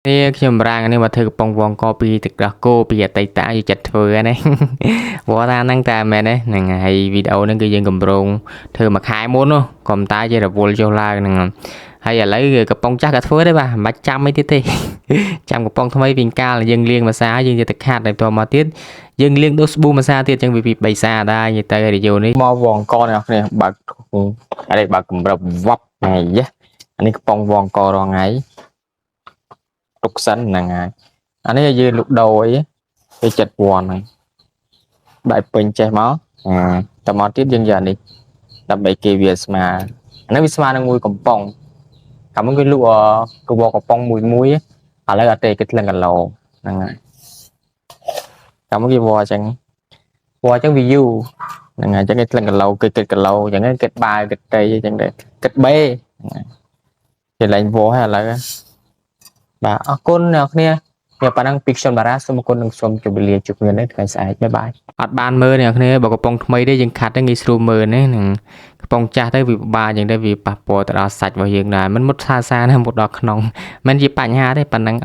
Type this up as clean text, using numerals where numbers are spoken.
នេះខ្ញុំរាងនេះមកធ្វើកំប៉ុងវងកពីទឹកដោះគោពីអតីតយុចិត្តធ្វើណាព្រោះថាហ្នឹងតែមែនទេហ្នឹងហើយវីដេអូហ្នឹងគឺយើងកម្រងធ្វើមួយខែមុននោះកុំតាជារវល់ចុះឡើងហ្នឹងហើយឥឡូវកំប៉ុងចាស់ក៏ធ្វើដែរបាទមិនបាច់ចាំអីទៀតទេចាំកំប៉ុងថ្មីវិញកាលយើងលាងម្សាយើងទៅខាត់ហើយតមកទៀតយើងលាងដូរស្ប៊ូម្សាទៀតអញ្ចឹងវាពី3សាដែរនិយាយទៅរីយ៉ូនេះមកវងកអ្នកគ្នាបើកអីបើកកម្រិតវប់ហើយអានេះកំប៉ុងវងករងថ្ងៃទុកសិនហ្នឹងហើយអានេះយើងលុកដូរអីវាចិត្តវ័នហើយបែបពេញចេះមកតមកទៀតយើងយកនេះដើម្បីគេវាស្មើអានេះវាស្មើនឹងមួយកំប៉ុងកាលមុនគេលក់កវកំប៉ុងមួយឥឡូវអត់ទេគេថ្លឹងគីឡូហ្នឹងហើយកាលមុនគេវអញ្ចឹងវាយូរហ្នឹងហើយអញ្ចឹងគេថ្លឹងគីឡូគេគិតគីឡូអញ្ចឹងគេបាវគេត្រីអញ្ចឹងដែរគិតបេគេឡើងវហើយឥឡូវបាទអរគុណអ្នកគ្នាវាប៉ណ្ណឹងពីខ្ញុំតារាសូមអរគុណនិងសូមជម្រាបលាជួបគ្នានៅថ្ងៃស្អែកបាយបាយអត់បានមើលអ្នកគ្នាបើកំប៉ុងថ្មីទេយើងខាត់ទៅងាយស្រួលមើលណានឹងកំប៉ុងចាស់ទៅវាពិបាកអញ្ចឹងទៅវាប៉ះពាល់ទៅដល់សាច់របស់យើងដែរមិនមុតសាណាមុតដល់ក្នុងមិនជាបញ្ហាទេប៉ណ្ណឹង